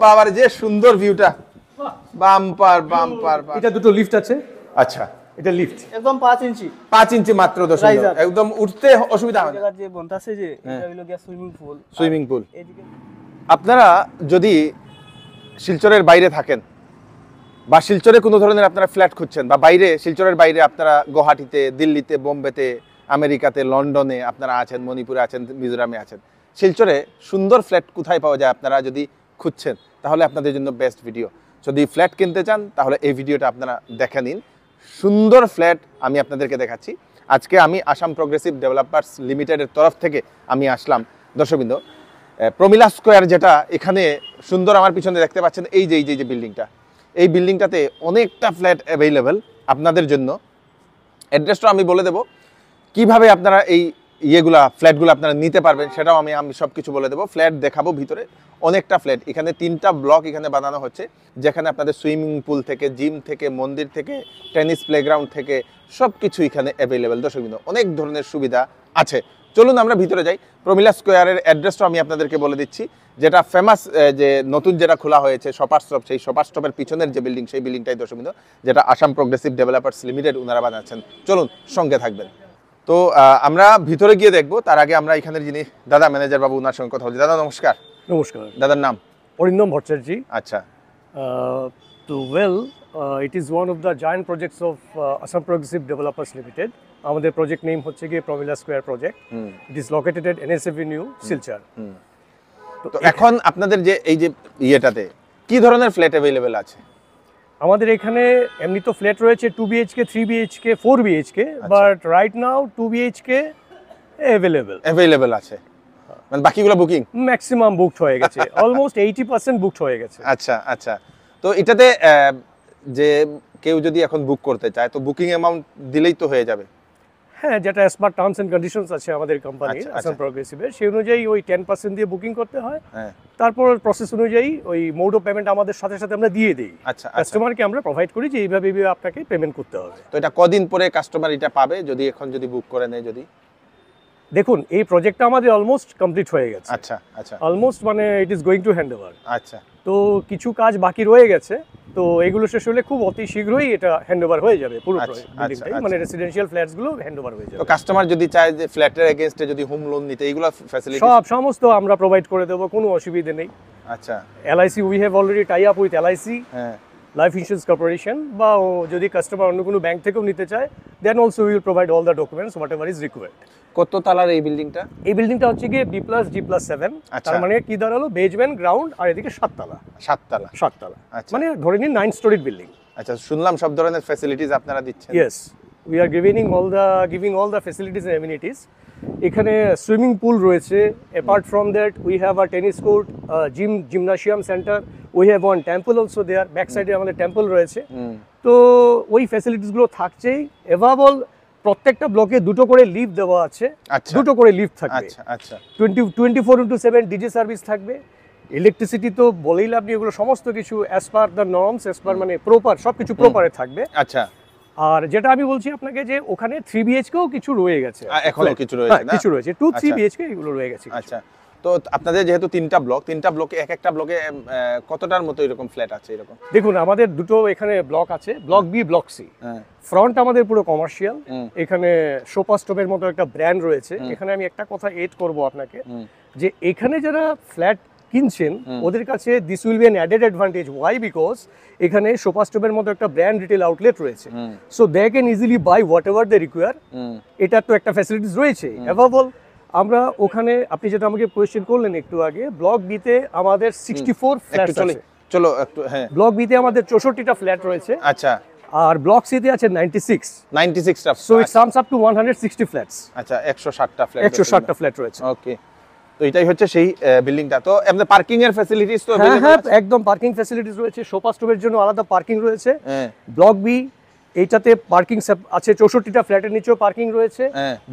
বাবার যে সুন্দর ভিউটা, বাম্পার বাম্পার। এটা দুটো লিফট আছে। আচ্ছা, এটা লিফট একদম 5 ইঞ্চি 5 ইঞ্চি মাত্র, দর্শক Riser। একদম উঠতে অসুবিধা হয় না। জায়গা যে বনতাছে যে এটা হলো গিয়া সুইমিং পুল। এদিকে আপনারা যদি শিলচরের বাইরে থাকেন বা শিলচরে কোনো ধরনের আপনারা ফ্ল্যাট খুঁজছেন, বা বাইরে শিলচরের বাইরে আপনারা গুয়াহাটিতে, দিল্লিতে, বোম্বেতে, আমেরিকাতে, লন্ডনে আপনারা আছেন, মণিপুরে আছেন, মিজোরামে আছেন, শিলচরে সুন্দর ফ্ল্যাট কোথায় পাওয়া যায় আপনারা যদি খুঁজছেন, তাহলে আপনাদের জন্য বেস্ট ভিডিও। যদি ফ্ল্যাট কিনতে চান তাহলে এই ভিডিওটা আপনারা দেখে নিন। সুন্দর ফ্ল্যাট আমি আপনাদেরকে দেখাচ্ছি। আজকে আমি আসাম প্রগ্রেসিভ ডেভেলপার্স লিমিটেডের তরফ থেকে আমি আসলাম দর্শকবৃন্দ, প্রমিলা স্কোয়ার, যেটা এখানে সুন্দর আমার পিছনে দেখতে পাচ্ছেন, এই যে বিল্ডিংটা, এই বিল্ডিংটাতে অনেকটা ফ্ল্যাট অ্যাভেলেবেল আপনাদের জন্য। অ্যাড্রেসটা আমি বলে দেবো, কিভাবে আপনারা এই ফ্ল্যাটগুলো আপনারা নিতে পারবেন সেটাও আমি সব কিছু বলে দেবো। ফ্ল্যাট দেখাবো ভিতরে, অনেকটা ফ্ল্যাট। এখানে 3টা ব্লক এখানে বানানো হচ্ছে, যেখানে আপনাদের সুইমিং পুল থেকে, জিম থেকে, মন্দির থেকে, টেনিস প্লেগ্রাউন্ড থেকে সব কিছু এখানে অ্যাভেলেবেল দর্শকবৃন্দ, অনেক ধরনের সুবিধা আছে। চলুন আমরা ভিতরে যাই। প্রমিলা স্কোয়ারের অ্যাড্রেসটা আমি আপনাদেরকে বলে দিচ্ছি, যেটা ফেমাস, যে নতুন যেটা খোলা হয়েছে শপার স্টপ, সেই শপার স্টপের পিছনের যে বিল্ডিং, সেই বিল্ডিংটাই দর্শকবৃন্দ, যেটা আসাম প্রগ্রেসিভ ডেভেলপার্স লিমিটেড ওনারা বানাচ্ছেন। চলুন সঙ্গে থাকবেন। তো আমরা ভিতরে গিয়ে দেখবো, তার আগে আমরা এখানের যিনি দাদা ম্যানেজার বাবু, ওনার সঙ্গে কথা বলছি। দাদা নমস্কার। নমস্কার। দাদার নাম? অরিন্দম ভট্টাচার্য। আচ্ছা। তো it is one of the giant projects of Assam Progressive Developers Limited. আমাদের প্রজেক্ট নেম হচ্ছে গিয়ে Pramila square project. It is located at NS Avenue, Silchar. তো এখন আপনাদের যে এই যে ইয়েটাতে কি ধরনের ফ্ল্যাট অ্যাভেলেবেল আছে? আমাদের এখানে এমনি তো ফ্ল্যাট রয়েছে 2 BHK, 3 BHK, 4 BHK, but right now 2 BHK available আছে, মানে বাকিগুলো বুকিং ম্যাক্সিমাম বুকড হয়ে গেছে। অলমোস্ট 80% বুকড হয়ে গেছে। আচ্ছা আচ্ছা। তো এটাতে যে কেউ যদি এখন বুক করতে চায়, তো বুকিং অ্যামাউন্ট দিলেই তো হয়ে যাবে? হ্যাঁ, যেটা as per terms and conditions আছে আমাদের কোম্পানির আসাম প্রগ্রেসিভের, সেই অনুযায়ী ওই 10% দিয়ে বুকিং করতে হয়। তারপর প্রসেস অনুযায়ী ওই মোড অফ পেমেন্ট আমাদের সাথে সাথে আমরা দিয়ে দিই। আচ্ছা, কাস্টমারকে আমরা প্রোভাইড করি যে এইভাবে আপনাকে পেমেন্ট করতে হবে। তো এটা কদিন পরে কাস্টমার এটা পাবে যদি বুক করে নেয়? যদি দেখুন, এই প্রজেক্টটা আমাদের অলমোস্ট কমপ্লিট হয়ে গেছে। আচ্ছা আচ্ছা। অলমোস্ট, মানে it is going to hand over. আচ্ছা। তো কিছু কাজ বাকি রয়ে গেছে, তো এগুলো শেষ হলে খুব অতি শীঘ্রই এটা হ্যান্ড ওভার হয়ে যাবে পুরো বিল্ডিংটাই, মানে রেসিডেন্সিয়াল ফ্ল্যাটস গুলো হ্যান্ড ওভার হয়ে যাবে। তো কাস্টমার যদি চায় যে ফ্ল্যাটের এগেইনস্টে যদি হোম লোন নিতে, এইগুলো ফ্যাসিলিটি সমস্ত আমরা প্রোভাইড করে দেবো, কোনো অসুবিধা নেই। আচ্ছা। LIC, we have already tie up with LIC, life insurance corporation, বা যদি কাস্টমার অন্য কোনো ব্যাংক থেকেও নিতে চায়, then also we will provide all the documents whatever is required. কত তলার এই বিল্ডিংটা? এই বিল্ডিংটা হচ্ছে গিয়ে B+G+7, তার মানে কি দাঁড়ালো, বেজমেন্ট, গ্রাউন্ড, আর এদিকে 7 তলা। 7 তলা, মানে ধরে নিন 9 স্টোরিড বিল্ডিং। আচ্ছা, শুনলাম সব ধরনের ফ্যাসিলিটিস আপনারা দিচ্ছেন। Yes, we are giving all the facilities and amenities. এখানে সুইমিং পুল রয়েছে, apart from that we have a tennis court, gymnasium centre, we have one temple also there, back সাইডে আমাদের টেম্পল রয়েছে। তো ওই ফ্যাসিলিটিসগুলো থাকছেই। এভাবল প্রত্যেকটা ব্লকে 2টো করে লিফট দেওয়া আছে, 2টো করে লিফট থাকবে। আচ্ছা আচ্ছা। 24/7 ডিজে সার্ভিস থাকবে। ইলেকট্রিসিটি তো বলেই লাভ নেই, এগুলো সমস্ত কিছু as per the norms, as per মানে প্রপার, সবকিছু প্রপারে থাকবে। আচ্ছা। আর যেটা আমি বলছি আপনাকে, যে ওখানে 3 BHKও কিছু রয়ে গেছে, এখনো কিছু রয়েছে না? কিছু রয়েছে, 2-3 BHK এগুলো রয়ে গেছে। আচ্ছা। তো আপনাদের যেহেতু 3টা ব্লকে, এক একটা ব্লকে কতটার মতো এরকম ফ্ল্যাট আছে এরকম? দেখুন, আমাদের দুটো এখানে ব্লক আছে, block B, block C. Front আমাদের পুরো কমার্শিয়াল, এখানে সোপা স্টপের মতো একটা ব্র্যান্ড রয়েছে। এখানে আমি একটা কথা এড করব আপনাকে, যে এখানে যারা ফ্ল্যাট কিনছেন ওদের কাছে this will be an added advantage. Why? Because এখানে সোপা স্টপের মতো একটা ব্র্যান্ড রিটেল আউটলেট রয়েছে, so they can easily buy whatever they require. এটা তো একটা ফ্যাসিলিটিস রয়েছে। অ্যাভাবল আমরা ওখানে, আপনি যেটা আমাকে কোয়েশ্চেন করলেন একটু আগে, ব্লক বিতে আমাদের 64 ফ্ল্যাট আছে। চলো একটু, হ্যাঁ, ব্লক বিতে আমাদের 64টা ফ্ল্যাট রয়েছে। আচ্ছা। আর ব্লক সিতে আছে 96টা, so it sums up to 160 flats. আচ্ছা, 160টা ফ্ল্যাট, 160টা ফ্ল্যাট রয়েছে। ওকে। তো এটাই হচ্ছে সেই বিল্ডিংটা। তো আমাদের পার্কিং এর ফ্যাসিলিটিস তো হ্যাঁ, একদম পার্কিং ফ্যাসিলিটিস রয়েছে। সোপা স্টপের জন্য আলাদা পার্কিং রয়েছে। ব্লক বি এইটাতে পার্কিং আছে, 64টা ফ্ল্যাটের নিচেও পার্কিং রয়েছে।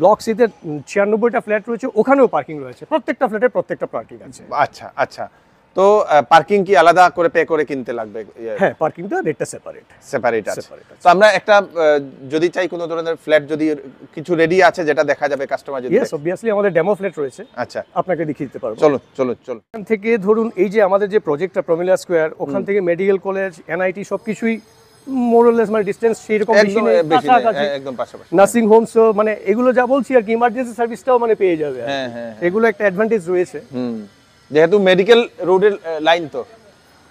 ব্লক সিতে 96টা ফ্ল্যাট রয়েছে, ওখানেও পার্কিং রয়েছে। প্রত্যেকটা ফ্ল্যাটে প্রত্যেকটা পার্কিং আছে। আচ্ছা আচ্ছা। তো পার্কিং কি আলাদা করে পে করে কিনতে লাগবে? হ্যাঁ, পার্কিংটা রেটটা সেপারেট। সেপারেট আছে। Separate আছে। তো আমরা একটা যদি চাই কোনো ধরনের ফ্ল্যাট যদি কিছু রেডি আছে যেটা দেখা যাবে কাস্টমার যদি ইয়েস, অবভিয়াসলি আমাদের ডেমো ফ্ল্যাট রয়েছে, আচ্ছা আপনাকে দেখিয়ে দিতে পারবো। চলুন চলুন চলুন। এখান থেকে ধরুন এই যে আমাদের যে প্রজেক্টটা প্রমিলা স্কোয়ার, ওখান থেকে মেডিকেল কলেজ, এনআইটি সবকিছুই মোরলেস মানে ডিসটেন্স সেরকম বেশি একদম নেই, বেশি নেই, কাছাকাছি। একদম পাশাপাশি। নার্সিং হোমস মানে এগুলো যা বলছি আর কি, ইমার্জেন্সি সার্ভিসটাও মানে পেয়ে যাবে। হ্যাঁ, হ্যাঁ, এগুলো একটা অ্যাডভান্টেজ রয়েছে। যেহেতু মেডিকেল রোডের লাইন তো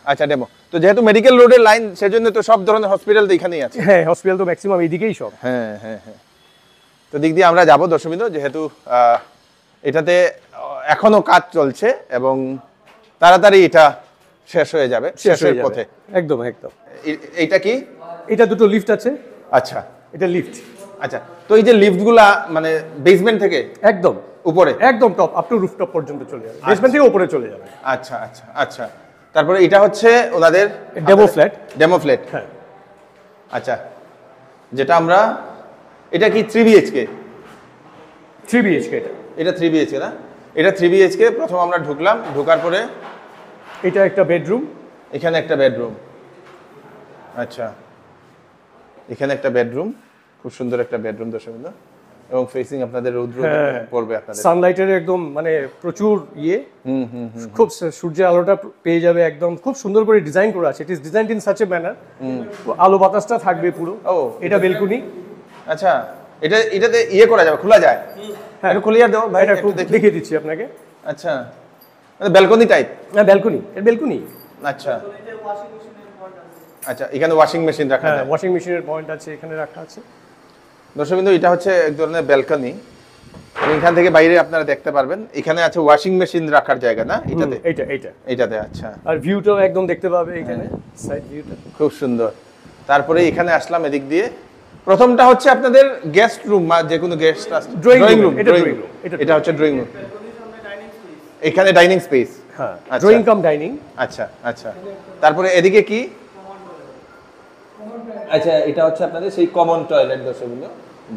আচ্ছা ডেমো তো যেহেতু মেডিকেল রোডের লাইন সেজন্য তো সব ধরনের হসপিটাল তো এখানেই আছে। হ্যাঁ, হসপিটাল তো ম্যাক্সিমাম এইদিকেই সব। হ্যাঁ হ্যাঁ হ্যাঁ। তো দিক দিয়ে আমরা যাবো দর্শকবৃন্দ, যেহেতু এটাতে এখনো কাজ চলছে এবং তাড়াতাড়ি এটা শেষ হয়ে যাবে, শেষ হয়ে শেষের যাবে। পথে। একদম একদম। এইটা কি? এটা দুটো লিফট আছে। আচ্ছা এটা লিফট। আচ্ছা, তো এই যে লিফটগুলা মানে বেসমেন্ট থেকে একদম উপরে একদম টপ আপ টু রুফটপ পর্যন্ত চলে যাবে, বেসমেন্ট থেকে উপরে চলে যাবে। আচ্ছা আচ্ছা আচ্ছা। তারপরে এটা হচ্ছে ওনাদের ডেমো ফ্ল্যাট। Demo flat. হ্যাঁ, আচ্ছা, যেটা আমরা এটা কি 3 বিএইচকে? 3 বিএইচকে এটা। এটা 3 বিএইচকে না? এটা 3 বিএইচকে। প্রথম আমরা ঢুকলাম, ঢোকার পরে এটা একটা বেডরুম, এখানে একটা বেডরুম। আচ্ছা, এখানে একটা বেডরুম, খুব সুন্দর একটা বেডরুম দর্শকবৃন্দ, এবং ফেসিং আপনাদের রৌদ্র পড়বে আপনাদের। সানলাইটের একদম মানে প্রচুর ইয়ে, খুব সূর্যের আলোটা পেয়ে যাবে একদম। খুব সুন্দর করে ডিজাইন করা আছে, it is designed in such a manner আলো বাতাসটা থাকবে পুরো। ও, এটা বেলকনি। আচ্ছা, এটাতে ইয়ে করা যাবে, খোলা যায়? হ্যাঁ, একটু খুলিয়ে দাও ভাই, এটা একটু খুব দেখি। দেখিয়ে দিচ্ছি আপনাকে। আচ্ছা, মানে ব্যালকনি টাইপ? হ্যাঁ, ব্যালকনি, এটা ব্যালকনি। আচ্ছা আচ্ছা, এখানে ওয়াশিং মেশিন রাখা হ্যাঁ, যায়। ওয়াশিং মেশিনের পয়েন্ট আছে, এখানে রাখা আছে। দর্শকবৃন্দ, এটা হচ্ছে এক ধরনের ব্যালকনি, এখান থেকে বাইরে আপনারা দেখতে পারবেন। এখানে আছে ওয়াশিং মেশিন রাখার জায়গা না এটাতে? এইটাতে। আচ্ছা, আর ভিউটাও একদম দেখতে পাবে এখানে, সাইড ভিউটা খুব সুন্দর। তারপরে এখানে আসলাম এদিক দিয়ে। প্রথমটা হচ্ছে আপনাদের গেস্ট রুম, যে কোনো গেস্ট আসলে Drawing room, রুম। এটা drawing room, এটা হচ্ছে ড্রয়িং রুম। এখানে ডাইনিং স্পেস। হ্যাঁ, আচ্ছা। Drawing cum dining. আচ্ছা আচ্ছা। তারপরে এদিকে কি? আচ্ছা, এটা হচ্ছে আপনাদের সেই কমন টয়লেট দর্শকবৃন্দ,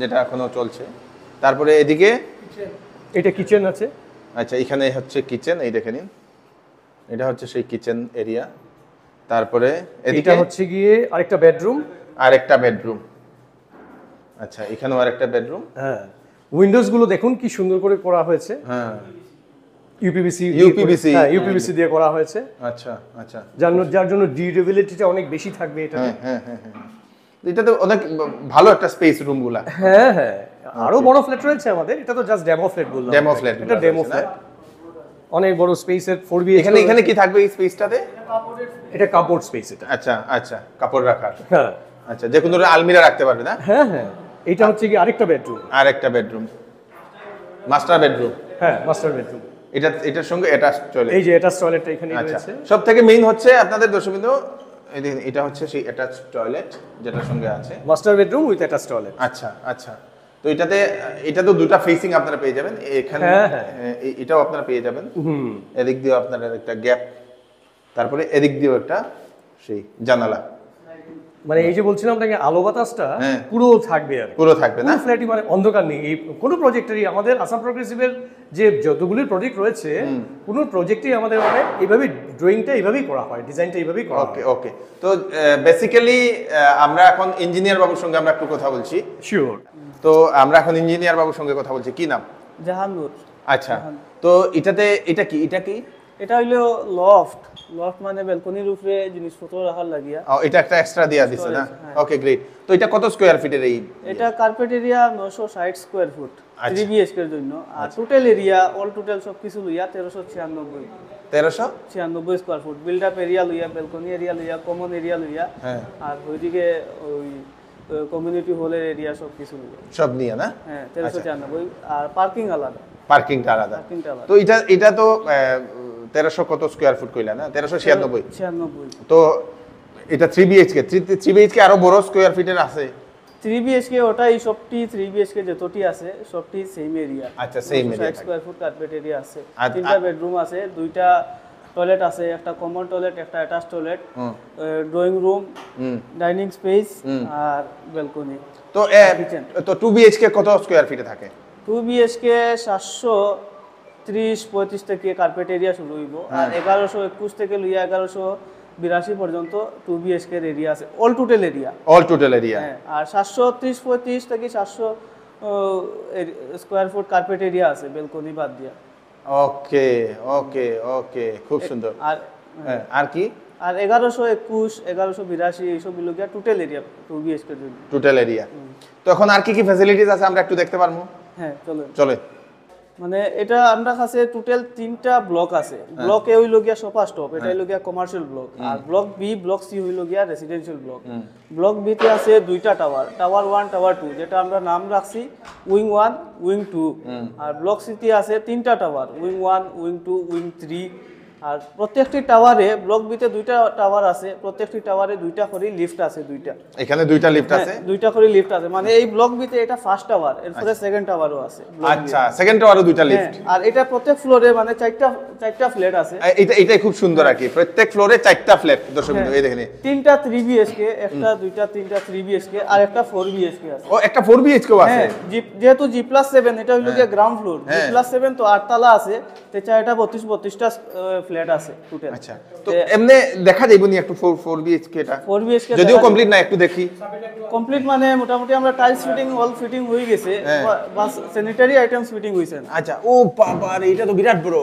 যেটা এখনো চলছে। তারপরে এদিকে এটা কিচেন আছে। আচ্ছা, এখানে হচ্ছে কিচেন, এই দেখে নিন, এটা হচ্ছে সেই কিচেন এরিয়া। তারপরে এদিকে এটা হচ্ছে গিয়ে আরেকটা বেডরুম। আরেকটা বেডরুম। আচ্ছা, এখানেও আরেকটা বেডরুম। হ্যাঁ, উইন্ডোজ গুলো দেখুন কি সুন্দর করে করা হয়েছে। হ্যাঁ, ইউপিভিসি হ্যাঁ, ইউপিভিসি দিয়ে করা হয়েছে, আচ্ছা আচ্ছা। যার জন্য ডিউরেবিলিটিটা অনেক বেশি থাকবে এটা। হ্যাঁ হ্যাঁ হ্যাঁ, এটা তো অনেক ভালো একটা স্পেস রুমগুলা। হ্যাঁ হ্যাঁ, আরো বড় ফ্ল্যাট রয়েছে আমাদের, এটা তো জাস্ট ডেমো ফ্ল্যাট বললাম। ডেমো ফ্ল্যাট, এটা ডেমো ফ্ল্যাট, অনেক বড় স্পেসের 4 বিএইচকে। এখানে কি থাকবে এই স্পেসটাতে? এটা কাপড় স্পেস এটা। আচ্ছা আচ্ছা, কাপড় রাখার। হ্যাঁ আচ্ছা, যে কোনো আলমিরা রাখতে পারবে না? হ্যাঁ হ্যাঁ, এটা হচ্ছে কি আরেকটা বেডরুম। আরেকটা বেডরুম, মাস্টার বেডরুম। হ্যাঁ, মাস্টার বেডরুম। এটার সঙ্গে অ্যাটাচ টয়লেট। এই যে অ্যাটাচ টয়লেটটা এখানেই আচ্ছা, রয়েছে। সব থেকে মেইন হচ্ছে আপনাদের দর্শকবৃন্দ, এই দেখুন, এটা হচ্ছে সেই অ্যাটাচ টয়লেট যেটার সঙ্গে আছে। Master bedroom with attach toilet. আচ্ছা আচ্ছা। তো এটা তো দুটো ফেসিং আপনারা পেয়ে যাবেন এখানে। হ্যাঁ, হ্যাঁ। এটাও আপনারা পেয়ে যাবেন। এদিক দিয়েও আপনার একটা গ্যাপ, তারপরে এদিক দিয়েও একটা সেই জানালা। মানে এই যে বলছিলাম আপনাকে, আলো বাতাসটা হ্যাঁ। পুরো থাকবে আর পুরো থাকবে না? পুরো ফ্ল্যাটই মানে অন্ধকার নেই। এই কোনো প্রজেক্টেরই আমাদের আসাম প্রোগ্রেসিভের যে যতগুলি প্রজেক্ট রয়েছে, কোনো প্রজেক্টই আমাদের মানে এইভাবে ড্রয়িংটা এইভাবেই করা হয়, ডিজাইনটা এইভাবেই করা হয়। ওকে ওকে। তো বেসিক্যালি আমরা এখন ইঞ্জিনিয়ার বাবুর সঙ্গে আমরা একটু কথা বলছি। শিওর। তো আমরা এখন ইঞ্জিনিয়ার বাবুর সঙ্গে কথা বলছি। কি নাম? জাহাঙ্গীর। আচ্ছা, তো এটা কি? এটা হইলো লফট। লফট মানে ব্যালকনির উপরে জিনিসপত্র রাখার লাগিয়া। এটা একটা এক্সট্রা দিয়া দিছে না? হ্যাঁ। ওকে, গ্রেট। তো এটা কত স্কয়ার ফিটের এই? এটা কার্পেট এরিয়া 960 স্কয়ার ফুট, আচ্ছা। 3 বিএইচকে এর জন্য। আর টোটাল এরিয়া অল টোটাল সবকিছু লইয়া 1396 square foot. Build up area লইয়া, ব্যালকনি এরিয়া লইয়া, কমন এরিয়া লইয়া, হ্যাঁ, আর ওইদিকে ওই কমিউনিটি হলের এরিয়া সবকিছু লইয়া। সব নিয়ে না? হ্যাঁ, 1396। আর পার্কিং আলাদা। পার্কিংটা আলাদা। পার্কিংটা আলাদা। তো এটা তো 1300 কত স্কয়ার ফুট কইলা না? 1396। 96। তো এটা 3 বিএইচকে। 3 বিএইচকে আরো বড় স্কয়ার ফিটের আছে? 3 বিএইচকে ওটাই সবটি 3 বিএইচকে যতটি আছে সবটি সেম এরিয়া। আচ্ছা, same area. 60 square foot carpet area আছে। আর 3টা বেডরুম আছে, 2টা টয়লেট আছে, একটা কমন টয়লেট, একটা attach toilet, drawing room, dining space আর ব্যালকনি। তো কিচেন। তো 2 বিএইচকে কত স্কয়ার ফিটে থাকে? 2 বিএইচকে 730 30-35 থেকে কার্পেট এরিয়া শুরু হইব আর 1121 থেকে লইয়া 1182 পর্যন্ত 2 BHK এর এরিয়া আছে অল টোটাল এরিয়া হ্যাঁ আর 730-35 থেকে 700 স্কয়ার ফুট কার্পেট এরিয়া আছে বেলকনি বাদ দিয়া। ওকে ওকে ওকে, খুব সুন্দর। আর কি? আর 1121 1182 এইসব বিলোগিয়া টোটাল এরিয়া 2 BHK এর জন্য টোটাল এরিয়া। তো এখন আর কি কি ফ্যাসিলিটিস আছে আমরা একটু দেখতে পারবো? হ্যাঁ চলে। মানে এটা আমরা কাছে টোটাল 3টা ব্লক আছে। ব্লক এ হইল গিয়া সোফা স্টপ, এটা হইল গিয়া কমার্শিয়াল ব্লক, আর ব্লক বি ব্লক সি হইল গিয়া রেসিডেন্সিয়াল ব্লক। ব্লক বি তে আছে 2টা টাওয়ার, টাওয়ার 1 টাওয়ার 2, যেটা আমরা নাম রাখছি উইং 1 উইং 2। আর ব্লক সি তে আছে 3টা টাওয়ার, উইং 1 উইং 2 উইং 3। আর প্রত্যেকটি টাওয়ারে ব্লক বি তে 2টা টাওয়ার আছে, প্রত্যেকটি টাওয়ারে 2টা করে লিফট আছে, 2টা। এখানে 2টা লিফট আছে, 2টা করে লিফট আছে, মানে এই ব্লক বি তে এটা ফার্স্ট টাওয়ার, এরপরে সেকেন্ড টাওয়ারও আছে। আচ্ছা, সেকেন্ড টাওয়ারও 2টা লিফট। আর এটা প্রত্যেক ফ্লোরে মানে 4টা ফ্ল্যাট আছে। এটাই খুব সুন্দর আর কি, প্রত্যেক ফ্লোরে 4টা ফ্ল্যাট। দর্শক বন্ধু এই দেখেন, 3টা 3 BHK, একটা 2টা 3টা 3 BHK আর একটা 4 BHK আছে। ও একটা 4 BHK ও আছে। যেহেতু G+7 এটা হইলো গিয়া গ্রাউন্ড ফ্লোর, G+7 তো 8 তলা আছে, তে চারটা 32টা ফ্ল্যাট আছে টোটাল। আচ্ছা, তো এমনি দেখা যাইবো নি একটু 4 BHK টা? 4 BHK যদিও কমপ্লিট না, একটু দেখি। কমপ্লিট মানে মোটামুটি আমরা টাইলস ফিটিং ওয়াল ফিটিং হয়ে গেছে, বাস স্যানিটারি আইটেমস ফিটিং হইছে না। আচ্ছা, ও বাবা রে, এটা তো বিরাট বড়।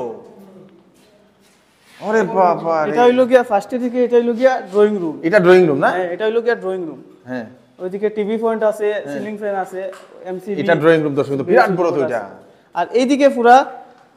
আরে বাবা রে, এটা হইলো গিয়া ফার্স্টে থেকে এটা হইলো গিয়া ড্রয়িং রুম। এটা ড্রয়িং রুম না? হ্যাঁ, এটা হইলো গিয়া ড্রয়িং রুম। হ্যাঁ, ওইদিকে টিভি পয়েন্ট আছে, সিলিং ফ্যান আছে, এমসিবি। এটা ড্রয়িং রুম। দর্শক বন্ধু বিরাট বড় তো এটা। আর এইদিকে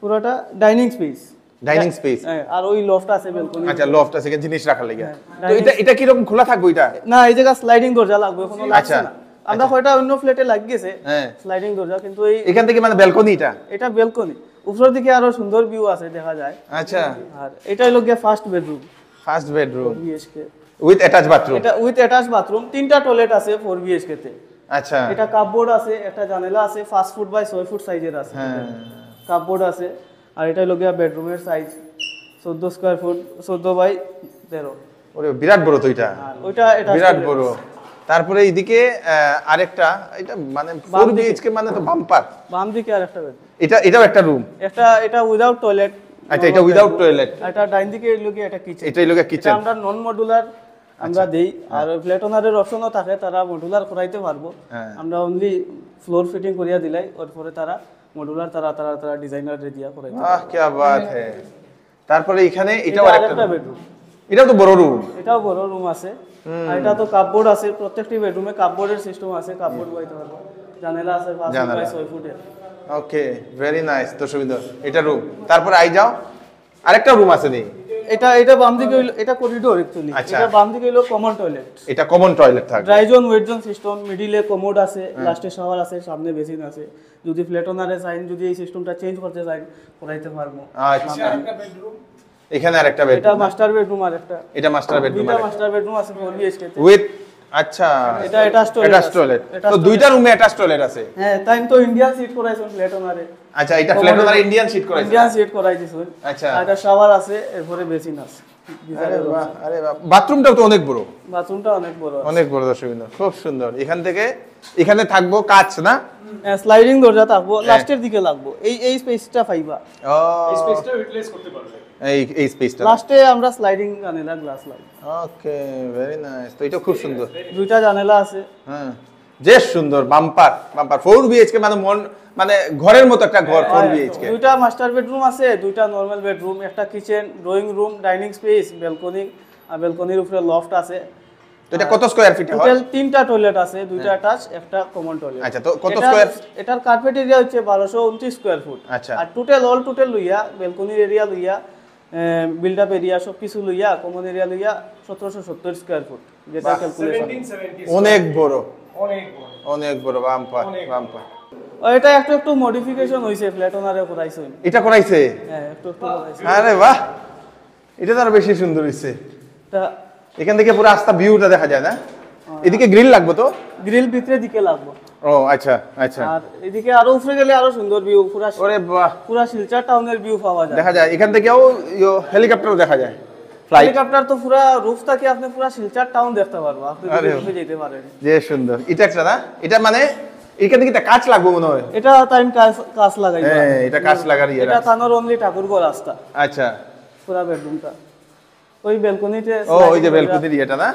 পুরাটা ডাইনিং স্পেস। Dining space. হ্যাঁ, আর ওই লফট আছে বেলকনি। আচ্ছা, লফট আছে, এখানে জিনিস রাখার লাগি। তো এটা কি রকম খোলা থাকবে এটা? না, এই জায়গা স্লাইডিং দরজা লাগবে, কোনো লাগছে আচ্ছা, না। আমরা কয়টা অন্য ফ্ল্যাটে লাগ গেছে হ্যাঁ স্লাইডিং দরজা, কিন্তু এখান থেকে মানে ব্যালকনি এটা বেলকনি। উপরের দিকে আরো সুন্দর ভিউ আছে, দেখা যায়। আচ্ছা, আর এটা হলো গিয়া first bedroom. First bedroom BHK with attach bathroom. এটা উইথ অ্যাটাচ বাথরুম, 3টা টয়লেট আছে 4 BHK তে। আচ্ছা, এটা কাপবোর্ড আছে, একটা জানালা আছে, 5 ফুট বাই 6 ফুট সাইজের আছে। হ্যাঁ, কাপবোর্ড আছে। আর এটা হলো গিয়া বেডরুমের সাইজ 14 স্কয়ার ফুট, 14 বাই 13। ওরে বিরাট বড় তো এটা। আর ওইটা এটা বিরাট বড়। তারপরে এইদিকে আরেকটা, এটা মানে 4 BHK মানে তো বাম্পার। বাম দিকে আরেকটা বেডরুম। এটাও একটা রুম। এটা উইদাউট টয়লেট। আচ্ছা, এটা উইদাউট টয়লেট। এটা ডাইন দিকে হলো গিয়া এটা কিচেন। এটাই লোকে এটা কিচেন। আমরা নন মডুলার আমরা দেই, আর ফ্ল্যাট ওনারের অপশনও থাকে, তারা মডুলার করাইতে পারবো। আমরা অনলি ফ্লোর ফিটিং করিয়া দিলাই, এরপরে তারা মডুলার তারা ডিজাইনার দিয়া করাইতে। আহ কি বাত है। তারপরে এখানে এটাও এটা আরেকটা আরেকটা বেডরুম। এটাও তো বড় রুম। এটাও বড় রুম আছে। আর এটা তো কাপবোর্ড আছে, প্রত্যেকটি বেডরুমে কাপবোর্ডের সিস্টেম আছে, কাপবোর্ড বইতে পারবো। জানালা আছে 5 ফুট বাই 6 ফুটের। ওকে, ভেরি নাইস। তো সুবিধা, এটা রুম। তারপরে আই যাও, আরেকটা রুম আছে নি। এটা বাম দিকে হইলো, এটা করিডোর অ্যাকচুয়ালি। আচ্ছা। এটা বাম দিকে হইলো কমন টয়লেট। এটা কমন টয়লেট থাকবে। Dry zone wait zone system, মিডিলে কমোড আছে, লাস্টে শাওয়ার আছে, সামনে বেসিন আছে। যদি ফ্ল্যাট ওনারে চাইন, যদি এই সিস্টেমটা চেঞ্জ করতে চাইন, করাইতে পারবো। আচ্ছা, এখানে আরেকটা বেড। এটা মাস্টার বেডরুম, আর একটা এটা মাস্টার বেডরুম। দুইটা মাস্টার বেডরুম আছে 4 BHK তে। উইথ আচ্ছা, এটা অ্যাটাচ টয়লেট। তো দুইটা রুমে অ্যাটাচ টয়লেট আছে। হ্যাঁ, তাই তো ইন্ডিয়ান সিট করাইছেন ফ্ল্যাট ওনারে। আচ্ছা, এটা ফ্ল্যাট ওনার ইন্ডিয়ান সিট করাইছে। ইন্ডিয়ান সিট করাই দিছেন। আচ্ছা, আর এটা শাওয়ার আছে, এরপরে বেসিন আছে। আরে বাহ, আরে বাহ। বাথরুমটাও তো অনেক বড়। বাথরুমটা অনেক বড়, অনেক বড়। দর্শক, খুব সুন্দর। এখান থেকে এখানে থাকবো কাচ না, স্লাইডিং দরজা থাকবো, লাস্টের দিকে লাগবো। এই স্পেসটা পাইবা। ও এই স্পেসটা ইউটিলাইজ করতে পারবে। এই স্পেসটা লাস্টে আমরা স্লাইডিং জানালা গ্লাস লাগবে। ওকে, ভেরি নাইস। তো এটা খুব সুন্দর। দুইটা জানালা আছে। হ্যাঁ, যে সুন্দর। বাম্পার 4 BHK মানে ঘরের মতো একটা ঘর 4 BHK। দুইটা মাস্টার বেডরুম আছে, দুইটা নরমাল বেডরুম, একটা kitchen, drawing room, dining space, balcony, আর ব্যালকনির উপরে লফট আছে। তো এটা কত স্কয়ার ফিট হয়? টোটাল 3টা টয়লেট আছে, দুইটা অ্যাটাচ, একটা কমন টয়লেট। আচ্ছা, তো কত স্কয়ার? এটার কার্পেট এরিয়া হচ্ছে 1229 স্কয়ার ফুট। আচ্ছা, আর টোটাল লইয়া, ব্যালকনির এরিয়া লইয়া, বিল্ড আপ এরিয়া সব কিছু লইয়া, কমন এরিয়া লইয়া 1770 স্কয়ার ফুট, যেটা ক্যালকুলেশন। 1770 অনেক বড়, অনেক বড়। অনেক বড়। বাম্পার। এটা একটু মডিফিকেশন হইছে, ফ্ল্যাট ওনারে করাইছে। এটা করাইছে? হ্যাঁ, একটু করাইছে। আরে বাহ, এটা তো আরো বেশি সুন্দর হইছে। তা এখান থেকে পুরো রাস্তা ভিউটা দেখা যায় না? এদিকে গ্রিল লাগবে তো? গ্রিল ভিতরে দিকে লাগবে। ও আচ্ছা আচ্ছা। আর এদিকে আরো উপরে গেলে আরো সুন্দর ভিউ, ওরে বাহ, পুরা শিলচর টাউনের ভিউ পাওয়া যায়। দেখা যায় এখান থেকেও হেলিকপ্টারও দেখা যায়। হেলিকপ্টার তো পুরা রুফ থেকে আপনি পুরা শিলচর টাউন দেখতে পারবো, আপনি রুফে যেতে পারেন। যে সুন্দর। এটা একটা না, এটা মানে এখান থেকে একটা কাঁচ লাগবে মনে হয়। এটা টাইম কাজ লাগাই হ্যাঁ, এটা কাঁচ লাগার ইয়ে এটা থানোর অনলি ঠাকুরঘর রাস্তা আচ্ছা। পুরা বেডরুমটা ওই ব্যালকনিতে ও ওই যে ব্যালকনির ইয়েটা না,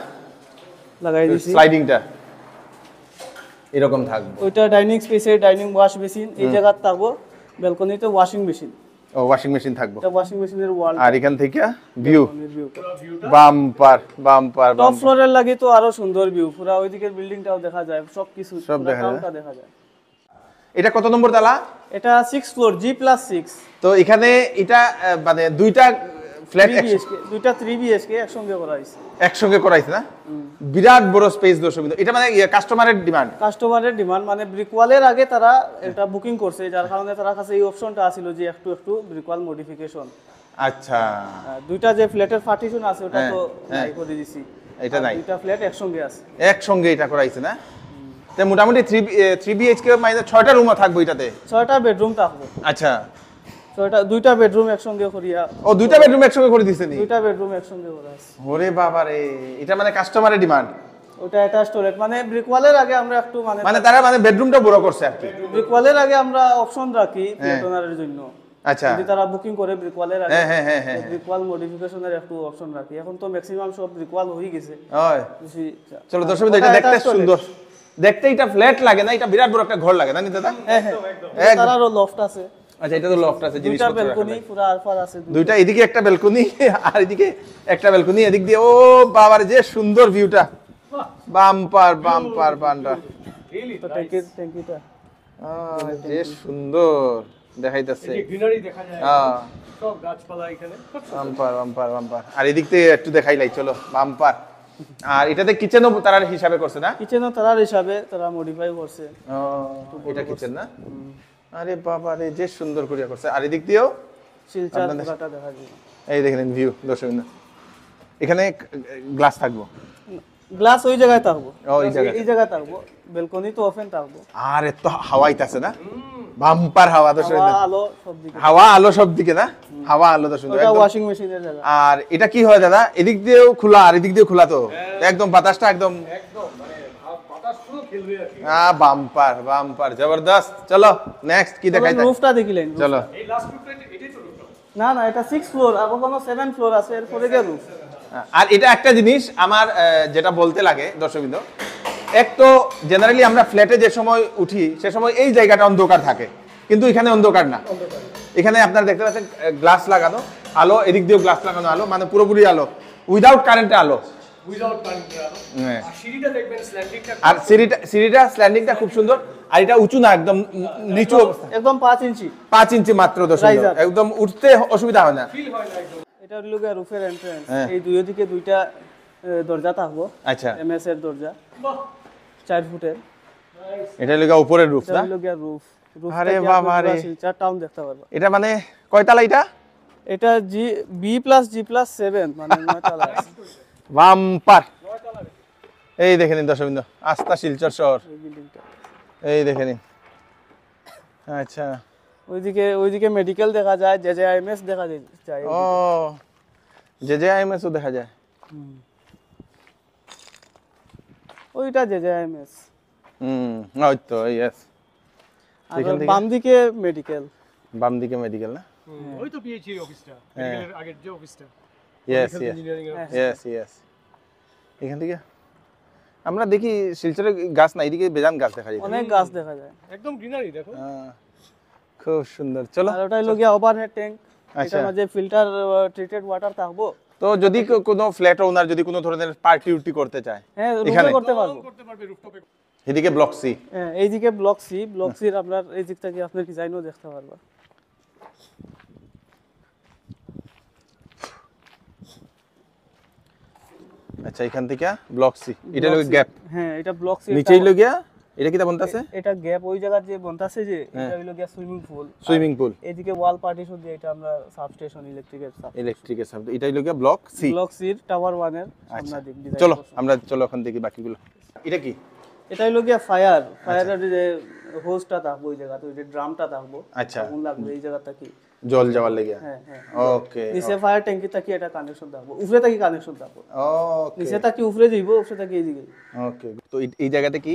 লাগাই দিছি। স্লাইডিংটা এরকম থাকবে। ওইটা ডাইনিং স্পেসে ডাইনিং ওয়াশ মেশিন এই জায়গায় থাকবো, ব্যালকনিতে ওয়াশিং মেশিন, ও ওয়াশিং মেশিন থাকবে। এটা ওয়াশিং মেশিনের ওয়াল আর এখান থেকে ভিউ বাম্পার বাম্পার টপ ফ্লোরের লাগে তো আরো সুন্দর ভিউ, পুরা ওইদিকের বিল্ডিংটাও দেখা যায়, সবকিছু সব পুরা দেখা যায়। টাউনটা দেখা যায়। এটা কত নম্বর তালা? এটা 6 ফ্লোর G+6 তো এখানে এটা মানে দুইটা ফ্ল্যাট 3 BHK, দুইটা 3 BHK একসঙ্গে করা হয়েছে। একসঙ্গে করাইছে না, বিরাট বড় স্পেস দর্শক। এটা মানে কাস্টমারের ডিমান্ড, কাস্টমারের ডিমান্ড, মানে ব্রিকওয়ালের আগে তারা এটা বুকিং করছে, যার কারণে তার কাছে এই অপশনটা আছিল যে একটু একটু ব্রিকওয়াল মডিফিকেশন। আচ্ছা দুইটা যে ফ্ল্যাটের পার্টিশন আছে ওটা তো হ্যাঁ। নাই করে দিছি, এটা নাই, দুইটা ফ্ল্যাট একসঙ্গে আছে। একসঙ্গে এটা করাইছে না। তো মোটামুটি 3 BHK মানে 6টা রুম থাকবে এটাতে। 6টা বেডরুম থাকবে। আচ্ছা, দুইটা বেডরুম একসঙ্গে করিয়া, ও দুইটা বেডরুম একসঙ্গে করে দিছেন? দুইটা বেডরুম একসঙ্গে করা আছে। ওরে বাবা রে, এটা মানে কাস্টমারের ডিমান্ড। ওটা অ্যাটাচড টয়লেট, মানে ব্রিকওয়ালের আগে আমরা একটু মানে তারা মানে বেডরুমটা বড় করছে আর কি। ব্রিকওয়ালের আগে আমরা অপশন রাখি ফ্ল্যাট ওনারের জন্য, আচ্ছা যদি তারা বুকিং করে ব্রিকওয়ালের আগে, হ্যাঁ হ্যাঁ হ্যাঁ হ্যাঁ ব্রিকওয়াল মডিফিকেশনের একটু অপশন রাখি। এখন তো ম্যাক্সিমাম সব ব্রিকওয়াল হয়ে গেছে। ওই বেশি- চলো দর্শক, এটা দেখতে সুন্দর, দেখতে এটা ফ্ল্যাট লাগে না, এটা বিরাট বড় একটা ঘর লাগে না নি দাদা? হ্যাঁ হ্যাঁ, একদম। তারারও লফট আছে, আচ্ছা, এটা তো লফট আছে, দুইটা জিনিসপত্র রাখা ব্যালকনি যায়। পুরো আরপার আছে, দুইটা, এদিকে একটা ব্যালকনি আর এদিকে একটা ব্যালকনি, এদিক দিয়ে ও বাবার যে সুন্দর ভিউটা, বাম্পার বাম্পার বান্ডা, তো ট্যাঙ্কিটা যে সুন্দর দেখাইতেছে। গ্রিনারি দেখা যায়, হ্যাঁ, সব গাছপালা এখানে। Bumper bumper bumper. আর এদিক থেকে একটু দেখাইলাই, চলো বাম্পার। আর এটাতে কিচেনও তারা হিসাবে করছে না? কিচেনও তারার হিসাবে তারা মডিফাই করছে। ও, এটা কিচেন না? আরে বাবা রে, যে সুন্দর করিয়া করছে। আর এদিক দিয়েও শিলচার আপনাদের- পুরাটা দেখা যায়। এই দেখেন ভিউ দর্শক, এখানে গ্লাস থাকবো, গ্লাস ওই জায়গায় থাকবো, ওই জায়গায়। এই জায়গায় থাকবো, ব্যালকনি তো ওপেন থাকবো, আর এত হাওয়া আইতাছে না, বাম্পার হাওয়া দর্শক, হাওয়া আলো সব দিকে। হাওয়া আলো সব দিকে না, হাওয়া আলো দর্শক। ওটা ওয়াশিং মেশিনের জায়গা। আর এটা কি হয় দাদা, এদিক দিয়েও খোলা আর এদিক দিয়েও খোলা, তো একদম বাতাসটা একদম একদম মানে বাতাস পুরো খেলবে আর কি। বাম্পার বাম্পার জবরদস্ত। চলো নেক্সট কি দেখাইতে, রুফটা দেখিলেন? চলো। এই লাস্ট রুটটা এটাই তো রুটটা। না না, এটা 6 ফ্লোর, আর কোনো 7 ফ্লোর আছে, এরপরে গিয়ে রুফ। আর এটা একটা জিনিস আমার যেটা বলতে লাগে দর্শকবৃন্দ, এক তো জেনারেলি আমরা ফ্ল্যাটে যে সময় উঠি সে সময় এই জায়গাটা অন্ধকার থাকে, কিন্তু এখানে অন্ধকার না। এখানে আপনারা দেখতে পাচ্ছেন গ্লাস লাগানো আলো, এদিক দিয়েও গ্লাস লাগানো আলো, মানে পুরোপুরি আলো, উইদাউট কারেন্টে আলো। উইদাউট কারেন্টের আলো। হ্যাঁ। আর সিঁড়িটা দেখবেন স্ল্যান্ডিংটা, আর সিঁড়িটা স্ল্যান্ডিংটা খুব সুন্দর, আর এটা উঁচু না, একদম নিচু অবস্থা, একদম 5 ইঞ্চি 5 ইঞ্চি মাত্র দর্শক, Riser। একদম উঠতে অসুবিধা হয় না। ফিল হয় না একদম। এটা হলো গিয়ে রুফের এন্ট্রান্স। হ্যাঁ। এই দুই দিকে দুইটা দরজা থাকবো, আচ্ছা, এমএস এর দরজা, বাহ, 4 ফুটের। এটা লগা উপরের রুফ এটা না? হলো গিয়ে রুফ। আরে বাবা রে। শিলচর টাউন দেখতে পারবা। এটা মানে কয়তালা এটা? এটা B+G+7, মানে 9 তলা আছে বাম্পার। এই দেখে নিন দর্শকবৃন্দ, আস্থা শিলচর শহর, এই বিল্ডিংটা। এই দেখে নিন। আচ্ছা, ওইদিকে মেডিকেল দেখা যায়, JJIMS দেখা যায়। ও JJIMS ও দেখা যায়। ওইটা JJIMS। ওই তো, ইয়েস। আর এখান থেকে- বাম দিকে মেডিকেল। বাম দিকে মেডিকেল না? ওই তো পিএইচডি অফিসটা, মেডিকেলের আগের যে অফিসটা, ইয়েস ইয়েস ইঞ্জিনিয়ারিং এর। Yes yes. এখান থেকে আমরা দেখি শিলচরে গাছ না, এদিকে বেজান গাছ দেখা যায়। অনেক গাছ দেখা যায়। একদম গ্রিনারি দেখো। খুব সুন্দর। চলো, আর ওটা হলো গিয়ে ওভারহেড ট্যাঙ্ক। আচ্ছা। এটার মাঝে ফিল্টার ট্রিটেড ওয়াটার থাকবো। তো যদি কোনো ফ্ল্যাট ওনার যদি কোনো ধরনের পার্টি উর্টি করতে চায়, হ্যাঁ, এখানে? রুফে করতে পারবো। করতে পারবে রুফটপে। এদিকে ব্লক সি। হ্যাঁ, এইদিকে ব্লক সি, ব্লক সির আপনার এই দিক থেকে আপনার ডিজাইনও দেখতে পারবা। আচ্ছা, এখান থেকে ব্লক সি, এটা হলো গ্যাপ, হ্যাঁ, এটা ব্লক সি। নিচেই লগিয়া এটা কি তা বলতাছে? এটা গ্যাপ, ওই জায়গা যে বনতাছে যে এটা হলো গিয়া সুইমিং পুল। সুইমিং পুল, এইদিকে ওয়াল পার্টিশন দিয়ে এটা আমরা সাবস্টেশন, ইলেকট্রিকের ইলেকট্রিকের শব্দ, এটাই লগিয়া ব্লক সি। ব্লক সির টাওয়ার 1 এর আচ্ছা, সামনে দিক ডিজাইন। চলো আমরা ওখান থেকে বাকিগুলো। এটা কি? এটা হলো গিয়া ফায়ারের যে হোসটা থাকবো, ওই জায়গাতে ওই যে ড্রামটা থাকবো, আচ্ছা, আগুন লাগবে এই জায়গাটা কি। জল যাওয়ার লেগে। হ্যাঁ হ্যাঁ, ওকে নিচে ফায়ার ট্যাঙ্কি থাকি এটা কানেকশন থাকবো, উপরে থাকি কানেকশন থাকবো। ওকে নিচে থাকি উপরে যাইবো, উপরে থাকি এইদিকে। ওকে। তো এই জায়গাতে কি?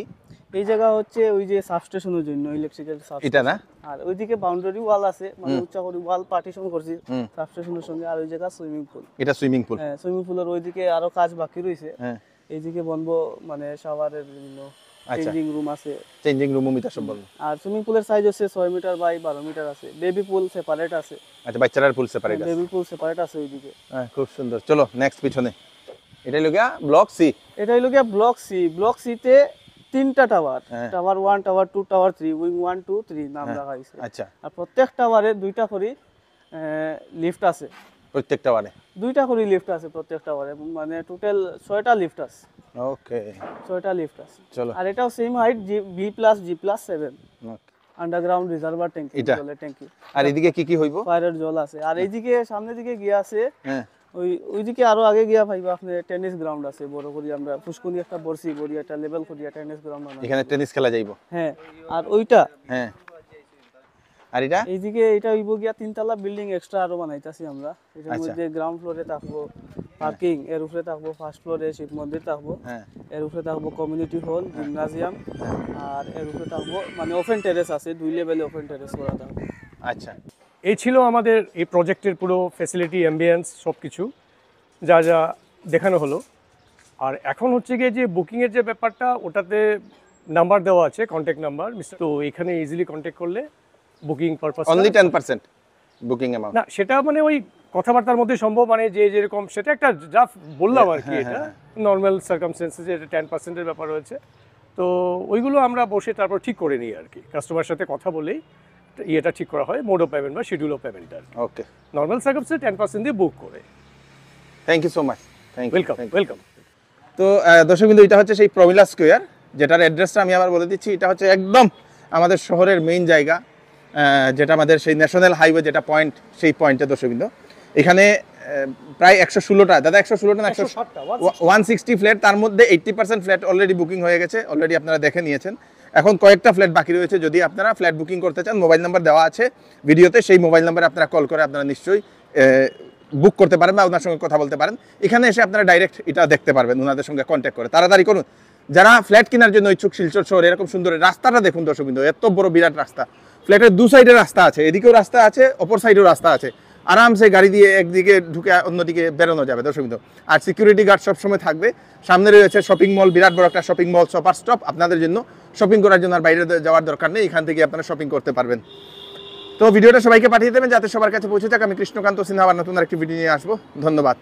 এই জায়গা হচ্ছে ওই যে সাবস্টেশনের জন্য ইলেকট্রিক্যাল এটা না আর ওইদিকে বাউন্ডারি ওয়াল আছে মানে উচ্চা করে ওয়াল পার্টিশন করছি সাবস্টেশনের সঙ্গে আর ওই জায়গা সুইমিং পুল এটা সুইমিং পুল হ্যাঁ সুইমিং পুলের ওইদিকে আরো কাজ বাকি রয়েছে হ্যাঁ এইদিকে বনবো মানে শাওয়ারের বিভিন্ন চেঞ্জিং রুম আছে চেঞ্জিং রুম মিটা সব বলুন আর সুইমিং পুলের সাইজ হচ্ছে 6 মিটার বাই 12 মিটার আছে বেবি পুল সেপারেট আছে আচ্ছা বাচ্চাদের পুল সেপারেট আছে বেবি পুল সেপারেট আছে ওইদিকে হ্যাঁ খুব সুন্দর চলো নেক্সট পিছনে এটা হলো গিয়া ব্লক সি এটা হলো গিয়া ব্লক সি তে তিনটা টাওয়ার হ্যাঁ। টাওয়ার 1 টাওয়ার 2 টাওয়ার 3 উইং 1 2 3 নাম রাখা হয়েছে আচ্ছা আর প্রত্যেক টাওয়ারে দুইটা করে লিফট আছে প্রত্যেকটা বারে দুইটা করে লিফট আছে প্রত্যেক টাওয়ারে মানে টোটাল 6টা লিফট আছে ওকে 6টা লিফট আছে চলো আর এটাও same height G+7 underground reservoir ট্যাঙ্কি এটা? জলের ট্যাঙ্কি আর এদিকে কি কি হইব ফায়ারের জল আছে আর এইদিকে সামনের দিকে গিয়া আছে হ্যাঁ ওইদিকে আরো আগে গিয়া ভাইবা আপনি টেনিস গ্রাউন্ড আছে বড় করে আমরা পুষ্কুনি একটা বর্ষি বড়ি একটা লেভেল করিয়া টেনিস গ্রাউন্ড বানাই এখানে টেনিস খেলা যাইব হ্যাঁ আর ওইটা হ্যাঁ আর এটা এইদিকে এটা হইব গিয়া তিনতলা বিল্ডিং এক্সট্রা আরো বানাইতাছি আমরা এটার মধ্যে গ্রাউন্ড ফ্লোরে থাকবো পার্কিং এর উপরে থাকবো ফার্স্ট ফ্লোরে শিব মন্দির থাকবো হ্যাঁ এর উপরে থাকবো কমিউনিটি হল জিমনাজিয়াম আর এর উপরে থাকবো মানে ওপেন টেরেস আছে 2 লেভেলে ওপেন টেরেস করা থাকবে আচ্ছা এই ছিল আমাদের এই প্রজেক্টের পুরো ফ্যাসিলিটি অ্যাম্বিয়েন্স সব কিছু যা যা দেখানো হলো আর এখন হচ্ছে গিয়ে যে বুকিংয়ের যে ব্যাপারটা ওটাতে নাম্বার দেওয়া আছে কন্ট্যাক্ট নাম্বার তো এখানে ইজিলি কন্ট্যাক্ট করলে booking purpose only 10% booking amount না সেটা মানে ওই কথাবার্তার মধ্যে সম্ভব মানে যে যেরকম সেটা একটা যা বললাম আর কি এটা নর্মাল সার্কামস্টেন্সেসে এটা 10%-এর ব্যাপার রয়েছে তো ওইগুলো আমরা বসে তারপর ঠিক করে নিই আর কি কাস্টমারের সাথে কথা বলেই ইয়েটা ঠিক করা হয় মোড অফ পেমেন্ট বা শিডিউল অফ পেমেন্টটা ওকে নর্মাল সার্কামস্টেন্সে 10% দিয়ে বুক করে thank you so much thank you welcome তো দর্শকবিন্দু এটা হচ্ছে সেই প্রমিলা স্কোয়ার যেটার অ্যাড্রেসটা আমি আবার বলে দিচ্ছি এটা হচ্ছে একদম আমাদের শহরের মেইন জায়গা যেটা আমাদের সেই ন্যাশনাল হাইওয়ে যেটা পয়েন্ট সেই পয়েন্টে দর্শকবিন্দু এখানে প্রায় 116টা দাদা 116টা না 160 ফ্ল্যাট তার মধ্যে 80% ফ্ল্যাট অলরেডি বুকিং হয়ে গেছে অলরেডি আপনারা দেখে নিয়েছেন এখন কয়েকটা ফ্ল্যাট বাকি রয়েছে যদি আপনারা ফ্ল্যাট বুকিং করতে চান মোবাইল নাম্বার দেওয়া আছে ভিডিওতে সেই মোবাইল নাম্বারে আপনারা কল করে আপনারা নিশ্চয়ই বুক করতে পারেন বা ওনার সঙ্গে কথা বলতে পারেন এখানে এসে আপনারা ডাইরেক্ট এটা দেখতে পারবেন ওনাদের সঙ্গে কন্ট্যাক্ট করে তাড়াতাড়ি করুন যারা ফ্ল্যাট কেনার জন্য ইচ্ছুক শিলচর শহরে এরকম সুন্দর রাস্তাটা দেখুন দর্শকবিন্দু এত বড় বিরাট রাস্তা ফ্ল্যাটের দু সাইডে রাস্তা আছে এদিকেও রাস্তা আছে অপর সাইডেও রাস্তা আছে আরামসে গাড়ি দিয়ে একদিকে ঢুকে অন্যদিকে বেরোনো যাবে দর্শকবিন্দু আর সিকিউরিটি গার্ড সবসময় থাকবে সামনে রয়েছে শপিং মল বিরাট বড় একটা শপিং মল সুপার স্টপ আপনাদের জন্য শপিং করার জন্য আর বাইরে যাওয়ার দরকার নেই এখান থেকে আপনারা শপিং করতে পারবেন তো ভিডিওটা সবাইকে পাঠিয়ে দেবেন যাতে সবার কাছে পৌঁছে যাক আমি কৃষ্ণকান্ত সিনহা আবার নতুন আরেকটি ভিডিও নিয়ে আসবো ধন্যবাদ